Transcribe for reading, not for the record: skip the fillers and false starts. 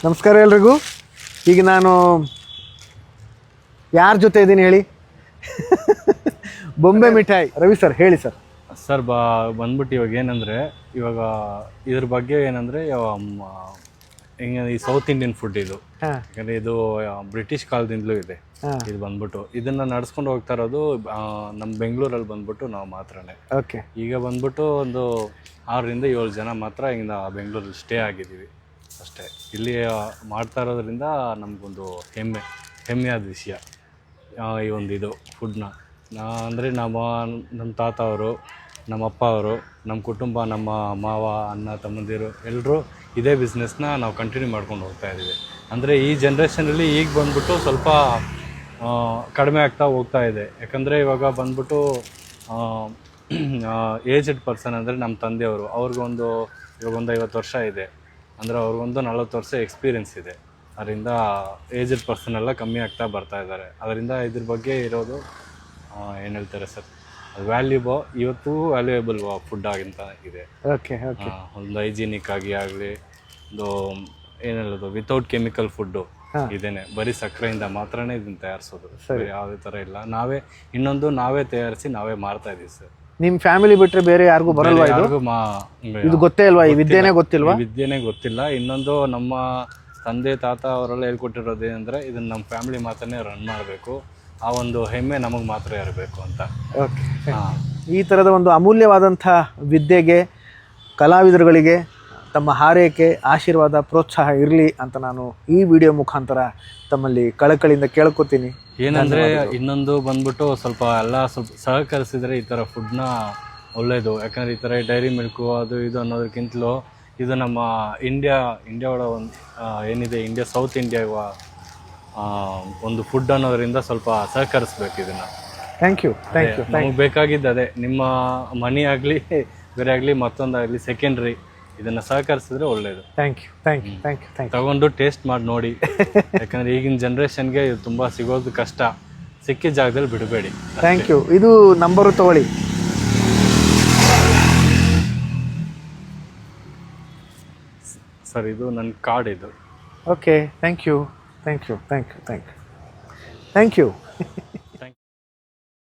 ನಮಸ್ಕಾರ ಎಲ್ರಿಗೂ. ಈಗ ನಾನು ಯಾರ ಜೊತೆ ಇದ್ದೀನಿ ಹೇಳಿ? ಬೊಂಬೆ ಮಿಠಾಯಿ ರವಿ ಸರ್, ಹೇಳಿ ಸರ್. ಸರ್ ಬಂದ್ಬಿಟ್ಟು ಇವಾಗ ಏನಂದರೆ, ಇವಾಗ ಇದ್ರ ಬಗ್ಗೆ ಏನಂದರೆ ಹಿಂಗೆ ಈ ಸೌತ್ ಇಂಡಿಯನ್ ಫುಡ್ ಇದು. ಯಾಕಂದರೆ ಇದು ಬ್ರಿಟಿಷ್ ಕಾಲದಿಂದಲೂ ಇದೆ. ಇದು ಬಂದ್ಬಿಟ್ಟು ಇದನ್ನು ನಡ್ಸ್ಕೊಂಡು ಹೋಗ್ತಾ ಇರೋದು ನಮ್ಮ ಬೆಂಗಳೂರಲ್ಲಿ ಬಂದ್ಬಿಟ್ಟು ನಾವು ಮಾತ್ರನೇ. ಓಕೆ. ಈಗ ಬಂದ್ಬಿಟ್ಟು ಒಂದು 6ರಿಂದ 7 ಜನ ಮಾತ್ರ ಹಿಂಗೆ ಬೆಂಗಳೂರಲ್ಲಿ ಸ್ಟೇ ಆಗಿದ್ದೀವಿ ಅಷ್ಟೇ. ಇಲ್ಲಿ ಮಾಡ್ತಾ ಇರೋದ್ರಿಂದ ನಮಗೊಂದು ಹೆಮ್ಮೆಯಾದ ವಿಷಯ ಈ ಒಂದು ಇದು ಫುಡ್ನ. ಅಂದರೆ ನಮ್ಮ ತಾತ ಅವರು, ನಮ್ಮ ಅಪ್ಪ ಅವರು, ನಮ್ಮ ಕುಟುಂಬ, ನಮ್ಮ ಮಾವ, ಅಣ್ಣ ತಮ್ಮಂದಿರು ಎಲ್ಲರೂ ಇದೇ ಬಿಸ್ನೆಸ್ನ ನಾವು ಕಂಟಿನ್ಯೂ ಮಾಡ್ಕೊಂಡು ಹೋಗ್ತಾ ಇದ್ದೀವಿ. ಅಂದರೆ ಈ ಜನ್ರೇಷನಲ್ಲಿ ಈಗ ಬಂದ್ಬಿಟ್ಟು ಸ್ವಲ್ಪ ಕಡಿಮೆ ಆಗ್ತಾ ಹೋಗ್ತಾ ಇದೆ. ಯಾಕಂದರೆ ಇವಾಗ ಬಂದ್ಬಿಟ್ಟು ಏಜ್ಡ್ ಪರ್ಸನ್ ಅಂದರೆ ನಮ್ಮ ತಂದೆಯವರು, ಅವ್ರಿಗೊಂದು ಇವಾಗ ಒಂದು 50 ವರ್ಷ ಇದೆ ಅಂದರೆ ಅವ್ರಿಗೊಂದು 40 ವರ್ಷ ಎಕ್ಸ್ಪೀರಿಯೆನ್ಸ್ ಇದೆ. ಅದರಿಂದ ಏಜ್ಡ್ ಪರ್ಸನ್ ಎಲ್ಲ ಕಮ್ಮಿ ಆಗ್ತಾ ಬರ್ತಾ ಇದ್ದಾರೆ. ಅದರಿಂದ ಇದ್ರ ಬಗ್ಗೆ ಇರೋದು ಏನು ಹೇಳ್ತಾರೆ ಸರ್, ಇವತ್ತು ವ್ಯಾಲ್ಯೂಯೇಬಲ್ ಫುಡ್ ಆಗಿಂತ ಇದೆ. Okay okay. ಒಂದು ಹೈಜಿನಿಕ್ ಆಗಿ ಆಗಲಿ, ಒಂದು ಏನು ಹೇಳೋದು, ವಿತೌಟ್ ಕೆಮಿಕಲ್ ಫುಡ್ಡು ಇದೇನೆ. ಬರೀ ಸಕ್ಕರೆಯಿಂದ ಮಾತ್ರನೇ ಇದನ್ನು ತಯಾರಿಸೋದು, ಯಾವುದೇ ಥರ ಇಲ್ಲ. ನಾವೇ ತಯಾರಿಸಿ ನಾವೇ ಮಾರ್ತಾ ಇದೀವಿ ಸರ್. ನಿಮ್ಮ ಫ್ಯಾಮಿಲಿ ಬಿಟ್ಟರೆ ಬೇರೆ ಯಾರಿಗೂ ಬರಲ್ವಾ? ಇದು ಗೊತ್ತೇ ಇಲ್ವಾ? ಈ ವಿದ್ಯೆನೇ ಗೊತ್ತಿಲ್ವಾ? ವಿದ್ಯೆನೇ ಗೊತ್ತಿಲ್ಲ. ಇನ್ನೊಂದು, ನಮ್ಮ ತಂದೆ ತಾತ ಅವರೆಲ್ಲ ಹೇಳ್ಕೊಟ್ಟಿರೋದು ಏನಂದರೆ, ಇದನ್ನು ನಮ್ಮ ಫ್ಯಾಮಿಲಿ ಮಾತ್ರನೇ ರನ್ ಮಾಡಬೇಕು, ಆ ಒಂದು ಹೆಮ್ಮೆ ನಮಗೆ ಮಾತ್ರ ಇರಬೇಕು ಅಂತ. ಓಕೆ. ಈ ಥರದ ಒಂದು ಅಮೂಲ್ಯವಾದಂಥ ವಿದ್ಯೆಗೆ, ಕಲಾವಿದರುಗಳಿಗೆ ತಮ್ಮ ಹಾರೈಕೆ, ಆಶೀರ್ವಾದ, ಪ್ರೋತ್ಸಾಹ ಇರಲಿ ಅಂತ ನಾನು ಈ ವಿಡಿಯೋ ಮುಖಾಂತರ ತಮ್ಮಲ್ಲಿ ಕಳಕಳಿಯಿಂದ ಕೇಳ್ಕೊತೀನಿ. ಏನಂದರೆ ಇನ್ನೊಂದು ಬಂದ್ಬಿಟ್ಟು ಸ್ವಲ್ಪ ಸಹಕರಿಸಿದರೆ ಈ ಥರ ಫುಡ್ನ ಒಳ್ಳೆಯದು. ಯಾಕಂದರೆ ಈ ಥರ ಡೈರಿ ಮಿಲ್ಕು ಅದು ಇದು ಅನ್ನೋದಕ್ಕಿಂತಲೂ ಇದು ನಮ್ಮ ಇಂಡಿಯಾ ಒಳ ಒಂದು ಏನಿದೆ, ಸೌತ್ ಇಂಡಿಯಾ ಒಂದು ಫುಡ್ ಅನ್ನೋದರಿಂದ ಸ್ವಲ್ಪ ಸಹಕರಿಸ್ಬೇಕು ಇದನ್ನು. Thank you. ನಮಗೆ ಬೇಕಾಗಿದ್ದು ಅದೇ, ನಿಮ್ಮ ಮನಿ ಆಗಲಿ ಬೇರೆ ಆಗಲಿ ಮತ್ತೊಂದಾಗಲಿ ಸೆಕೆಂಡ್ರಿ, ಇದನ್ನು ಸಹಕರಿಸಿದ್ರೆ ಒಳ್ಳೆಯದು. Thank you. ತಗೊಂಡು ಟೇಸ್ಟ್ ಮಾಡಿ ನೋಡಿ. ಯಾಕಂದರೆ ಈಗಿನ ಜನ್ರೇಷನ್ಗೆ ಇದು ತುಂಬ ಸಿಗೋದು ಕಷ್ಟ. ಸಿಕ್ಕಿದ ಜಾಗದಲ್ಲಿ ಬಿಡಬೇಡಿ. Thank you. ಇದು ನಂಬರು ತಗೊಳ್ಳಿ ಸರ್, ಇದು ನನ್ನ ಕಾರ್ಡ್ ಇದು. ಓಕೆ. Thank you.